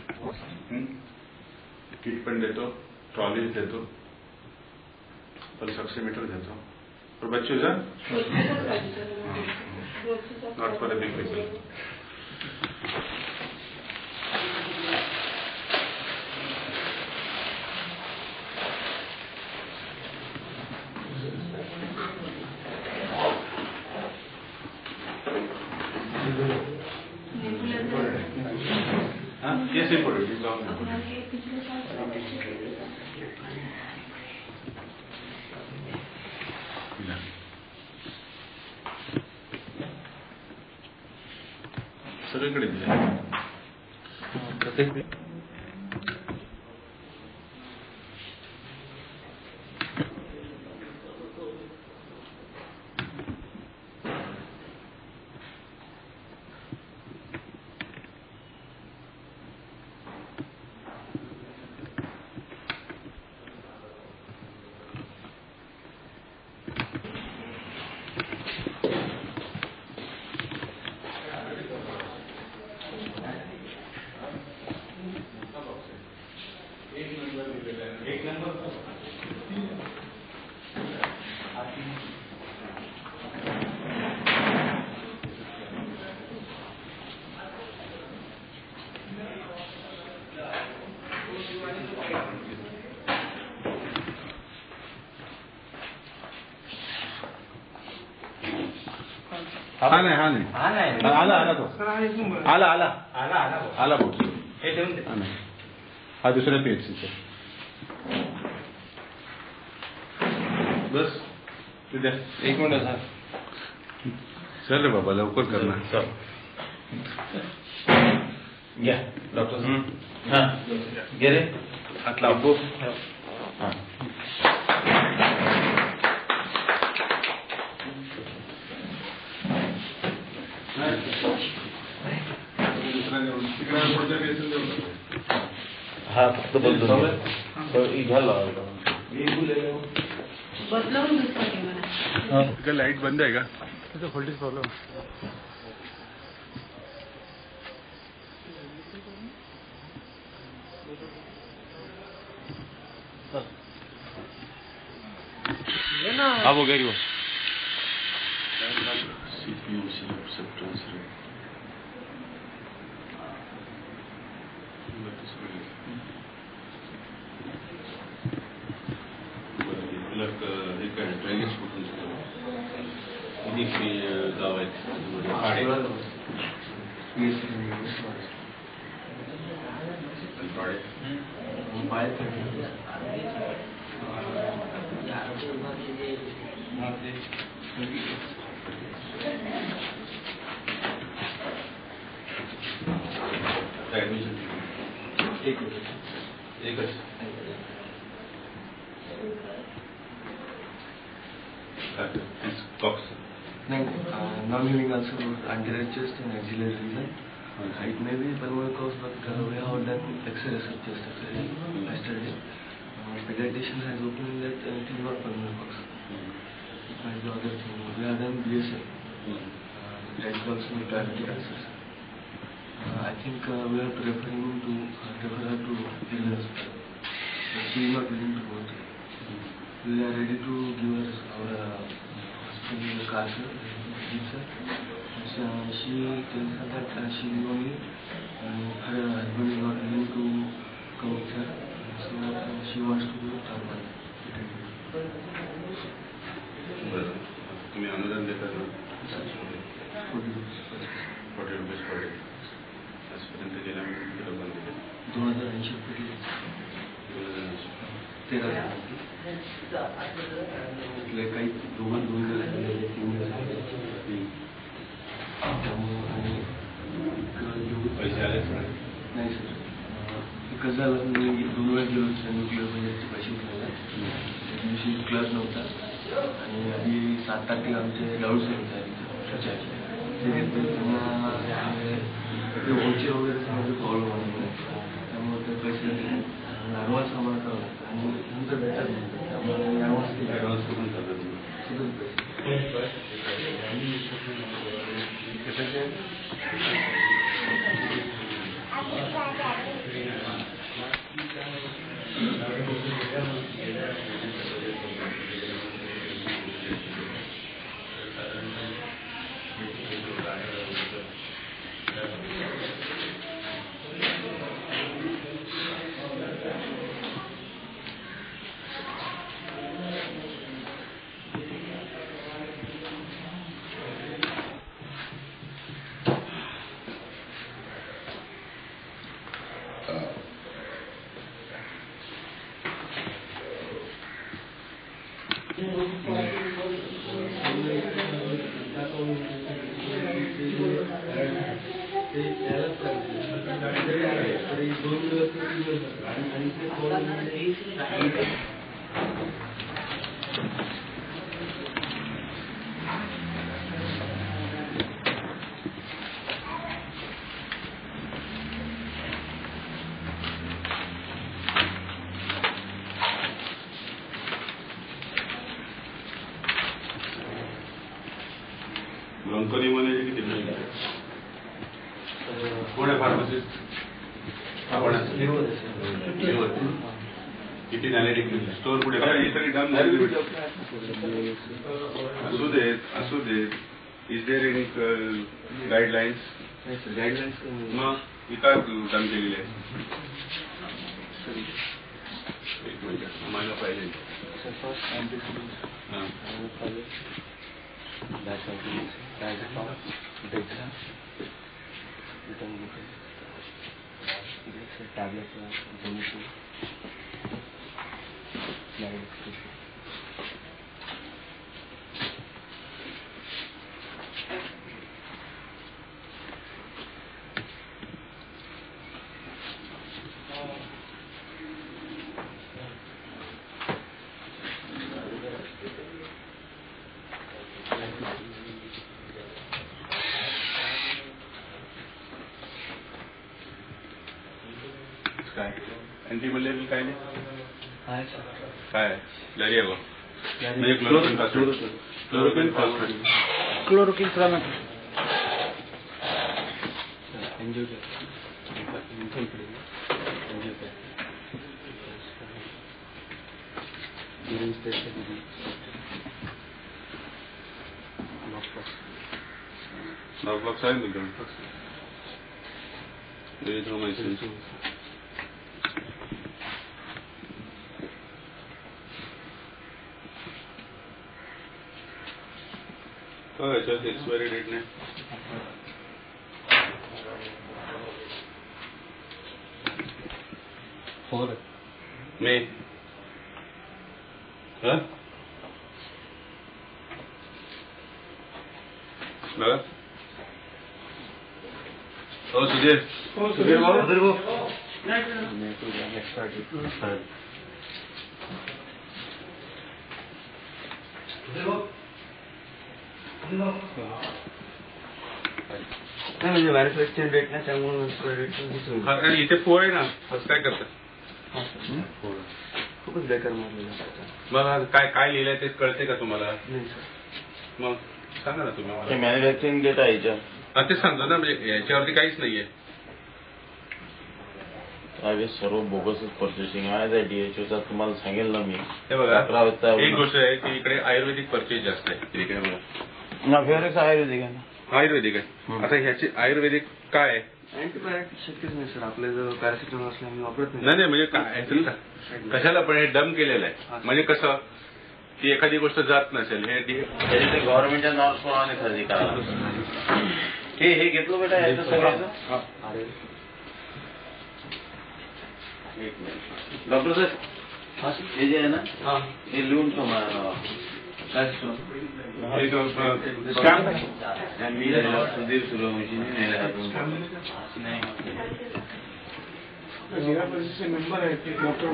किट पण देतो ट्रॉलीज देतो पल्स ऑक्सीमीटर देतो for बच्चों not for the big people. Yes, important. It's all important. सगळीकडे दिले एक नंबर हा नाही आला तो आला भाऊ हे देऊन दे. हा दुसऱ्या PHCचा बस तुझ्या एक मिनिट चल रे बाबा लवकर कर ना घ्या डॉक्टर हां घे रे हात लाव हां हा फक्त बदलून घ्यायला बदलावून दुसरं लाईट बंद आहे का व्होल्टेज प्रॉब्लेम हा वो गरी वो ड्रेनेज कुठून गाव ऍडमिशन एकच कॉक्स नहीं non living also anterior chest and axillary region. Height may be pulmonary cause, but we have done X-ray of chest X-ray yesterday. Pediatrician has opined that it is not pulmonary cause. It might be other thing. We have done BSA. That is also diabetic ulcers. I think we are preferring to refer her to Hilda Hospital. But she is not willing to go there. We are ready to give her our hospital car, sir. She tells her that she only her husband is not willing to come with her, so she wants to go to Tarwal. तुम्ही अनुदान देता ना 40 rupees per day आजपर्यंत गेल्यामध्ये किती लोकांना दिले 2080 रुपये 13,000 काही दोन दिवस 3 दिवस पैसे आले नाही सर कसं झालं मी 2 वेळा गेलो न्यूक्लिअर म्हणजे पैसे उठवायला त्या दिवशी क्लास नव्हता आणि आधी 7 तारखेला आमचे डाऊट्स होते ते होचे वगैरे समजा प्रॉब्लेम आहे त्यामुळे ते पैसे ॲडव्हान्स आम्हाला करावं लागतं आणि नंतर भेटत नाही त्यामुळे ॲडव्हान्स करून जातात ब्रोंकोली मध्ये किती मिळते कोण आहे फार्मासिस्ट आपण इट इज अनॅलिटिकल स्टोर पुढे हे सगळी डन झाली असू देत इज देअर एनी गाईडलाईन्स मग ही काय डन केलेली आहे एक मिनिट आम्हाला पाहिजे काय अँटी मलेरियल काय नाही काय डायरिया गो म्हणजे क्लोरोक्विन फॉस्फेट क्लोरोक्विन फ्रामेट नॉर्फ्लॉक्स आहे तुमच्याकडे एरिथ्रोमायसिन याच्यात एक्सपायरी डेट नाही मे बघा हो सुधीर भाऊ नाही म्हणजे मॅन्युफॅक्चरिंग डेट नाही त्यामुळे इथे पोळ आहे ना असं काय करतात खूपच बेकार मारलेलं मग काय काय लिहिलंय ते कळते का तुम्हाला नाही सर मग सांगा ना तुम्ही मॅन्युफॅक्चरिंग डेट आहे याच्या ते सांगतो ना म्हणजे याच्यावरती काहीच नाहीये सर्व बोगसच पर्चेसिंग आहे DHOचा तुम्हाला सांगेल ना मी हे बघा एक गोष्ट आहे की इकडे आयुर्वेदिक परचेस जास्त आहे इकडे बघा फेवरेट आयुर्वेदिक आहे ना आयुर्वेदिक आहे आता ह्याची आयुर्वेदिक काय आहे अँटीबायोटिक शक्यच नाही सर आपल्या जवळ पॅरासिटामॉल असल्या आम्ही वापरत नाही म्हणजे काय कशाला पण हे डम केलेलं आहे म्हणजे कसं की एखादी गोष्ट जात नसेल हे गव्हर्नमेंटच्या नॉर्म्स प्रमाणे खरेदी करायला हे घेतलं बेटा याचं सगळ्याचं डॉक्टर साहेब हे जे आहे ना हे लिहून तुम्हाला सुधीर सूर्यवंशीने मेंबर आहे ते डॉक्टर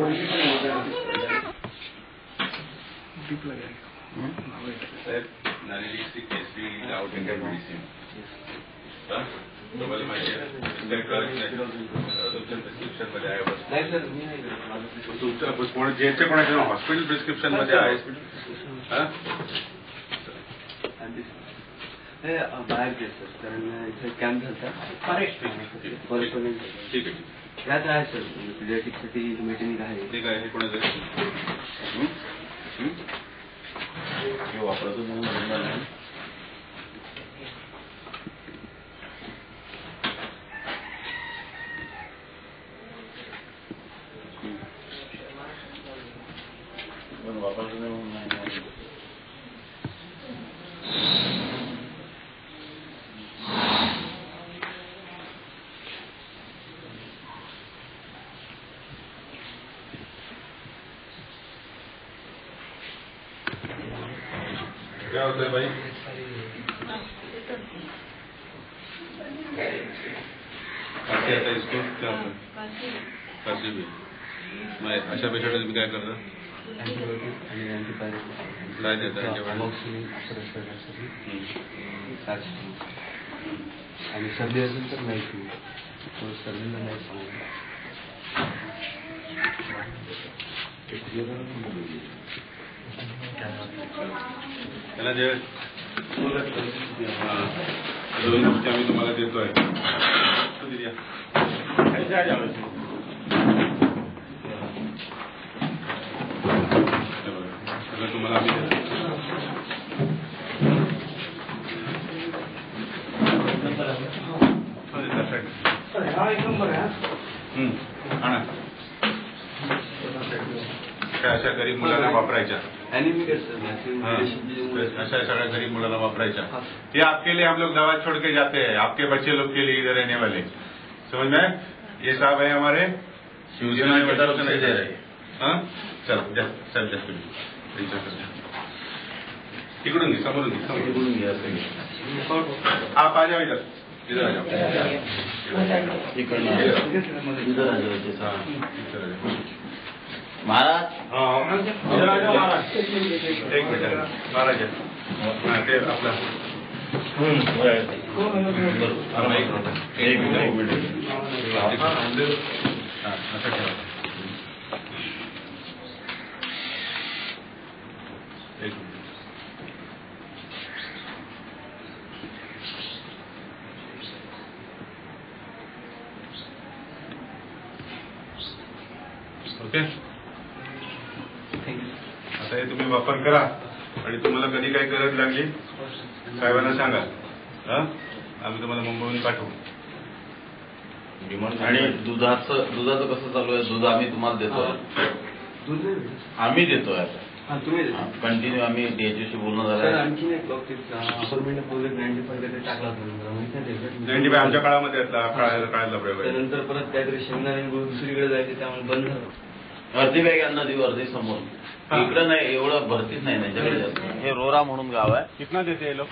ज्यांचे कोणाच्या हॉस्पिटल प्रिस्क्रिप्शन मध्ये आहे बाहेर सर कारण इथे कॅम्प झाला ठीक आहे त्यात आहे सर पिडियाट्रिकसाठी मीटिंग आहे ठीक आहे हे कोणाचं वापरतो म्हणून वापरतो नाही क्या होता है भाई काशी आता इसको क्या होता है काशी भी मैं अशा पेशंट तुम्ही काय करता अँटीबायोटिक आणि अँटीबायोटिक काय देता आणि सर्दी असेल तर नाही सर्दीला नाही सांगू त्याला जे दोन गोष्टी आम्ही तुम्हाला देतोय तुम्हाला आम्ही देतो. हा एक नंबर आहे. आणा. अशा गरीब मुलांना वापरायच्या, अशा सगळ्या गरीब मुलांना वापरायच्या. ये आपके लिए हम लोग दवा छोड़ के जाते हैं, आपके बच्चे लोग के लिए इधर रहने वाले. समझ में? ये साहब है हमारे शिवसेना के तरफ से नहीं दे रहे. हाँ चलो जा चल जा तिकडून घे, समोरून घे, समोरून घे. आप आ जाओ इधर, इधर आ जाओ. महाराज इधर आ जाओ महाराज. एक मिनिट महाराज ते आपला एक मिनिट असं ठेवा. एक मिनिट. ओके, आता हे तुम्ही वापर करा आणि तुम्हाला कधी काही गरज लागली साहेबांना सांगा. आम्ही तुम्हाला मुंबईहून पाठवू. आणि दुधाचं कसं चालू आहे? दूध आम्ही तुम्हाला देतोय, आम्ही देतोय आता कंटिन्यू. आम्ही डीएचओशी बोलणं झालं. आणखीन एक बाबतीत गव्हर्नमेंटने प्रोजेक्ट 95 टाकला होता, 95 आमच्या काळामध्ये काळातला प्रयोग आहे. त्यानंतर परत काहीतरी शेंगदाणे दुसरीकडे जायचे, त्यामुळे बंद झालं. अर्धी बॅग यांना देऊ, अर्धी समोर. इकडं नाही, एवढं भरतीच नाही त्यांच्याकडे जास्त. हे रोरा म्हणून गाव आहे. कितना देते हे लोक?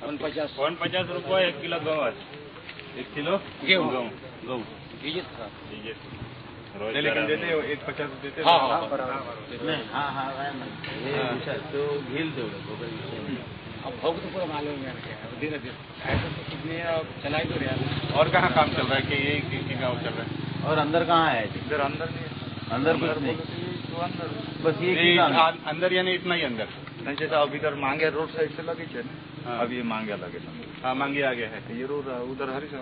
49 रुपये 1 किलो गव्हात. 1 किलो गहू लेकिन देते 150 देते. तो घेईल तेवढं. अब भोग तो पूरा मालूम है क्या धीरे धीरे ऐसे तो कितने चलाई तो रहा. और कहाँ काम चल रहा है कि ये गाँव चल रहा है? और अंदर कहाँ है? इधर अंदर नहीं, अंदर कुछ नहीं, बस ये अंदर यानी इतना ही अंदर. जैसा अभी इधर मांगे रोड साइड से लगे थे ना, अभी ये मांगे लगे. हाँ मांगे आगे है. ये रोड उधर हरिसा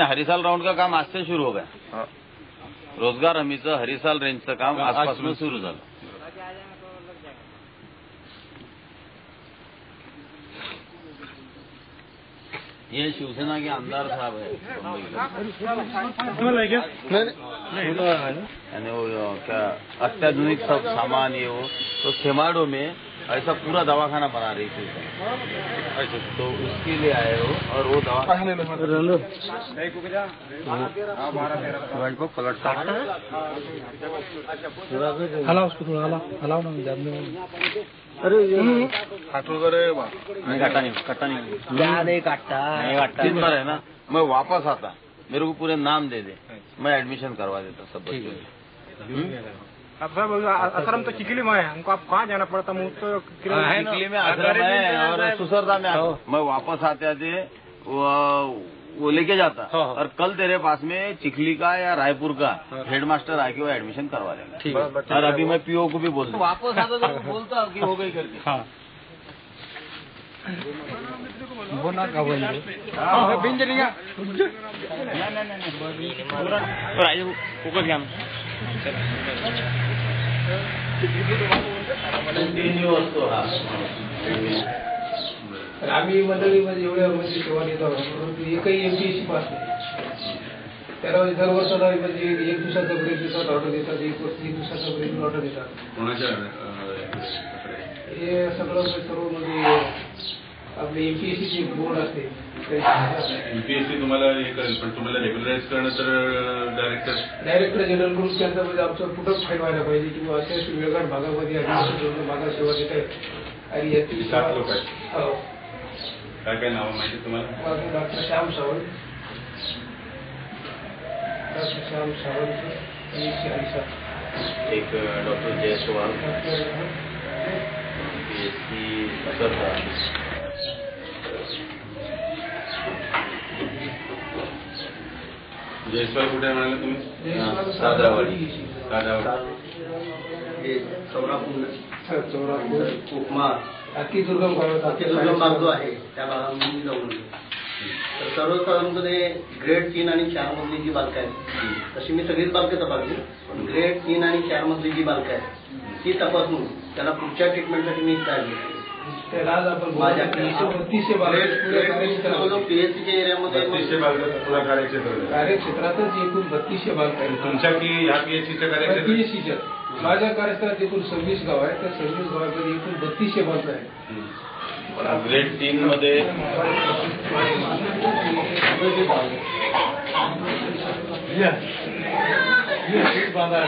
हरिसाल राउंड का काम आज से शुरू हो गया. रोजगार हमीचं हरिसाल रेंजचं काम आजपासून सुरू झालं. ये शिवसेना के आमदार साहब है यानी वो क्या अत्याधुनिक सब सामान ये वो तो खेमाडो में ऐसा पूरा दवाखाना बना रही थी ऐसे, तो उसके लिए आए हो. और वो दवा हलाओ उसको थोड़ा, हलाओ ना. अरे काटा नहीं काटता दिन भर है ना. मैं वापस आता, मेरे को पूरे नाम दे दे, मैं एडमिशन करवा देता सब बच्चों. अब सब आश्रम तो चिकली में है, हमको आप कहाँ जाना पड़ता? चिकली में आश्रम है और सुसरदा में. मैं वापस आते आते वो लेके जाता. और कल तेरे पास में चिखली का या रायपुर का हेडमास्टर आके वो एडमिशन करवा देगा. और अभी मैं पीओ को भी बोल दूं. वापस आता तो बोलता कि हो गई करके. आम्ही मंडळीमध्ये एवढ्या म्हणजे सेवा देतो, परंतु एकही MPSC पास नाही. त्याला दर वर्षाला म्हणजे 1 दिवसाचा ब्रेक देतात, ऑर्डर देतात, 1 दिवसाचा ब्रेक ऑर्डर देतात. हे सगळं सर्व म्हणजे आपले MPSCची बोर्ड असते. MPSC तुम्हाला हे करेल, पण तुम्हाला रेग्युलराइज करणं तर डायरेक्टर जनरल करून त्यांचा म्हणजे आमचं कुठंच फाईन व्हायला पाहिजे किंवा अशा वेगळ्या भागामध्ये भागात सेवा देत आहेत. आणि याची 7 लोक आहेत. काय काय नाव माहिती तुम्हाला? डॉक्टर श्याम सावंत, एक डॉक्टर जयस्वाल, PhD करता. जयस्वाल कुठे म्हणाले तुम्ही? सादरावाडी. चौरापूर उपमा अति दुर्गम भाग जो आहे त्या भागामध्ये जाऊन तर सर्वसाधारणपणे ग्रेड 3 आणि 4 मधली जी बालकं आहेत तशी मी सगळीच बालकं तपासली, पण ग्रेड 3 आणि 4 मधली जी बालकं आहेत ती तपासून त्याला पुढच्या ट्रीटमेंटसाठी मी काय त्याला आज आपण माझ्या PHCच्या एरियामध्ये कार्यक्षेत्रातच एकूण 3200 बालकं आहेत. तुमच्या की ह्या PHCच्या कार्यक्षेत्रात? PHCच्या माझ्या कार्यक्षेत्रात एकूण 26 गाव आहेत. त्या 26 गावामध्ये एकूण 3200 बालकं आहेत. ग्रेड 3 मध्ये बांधा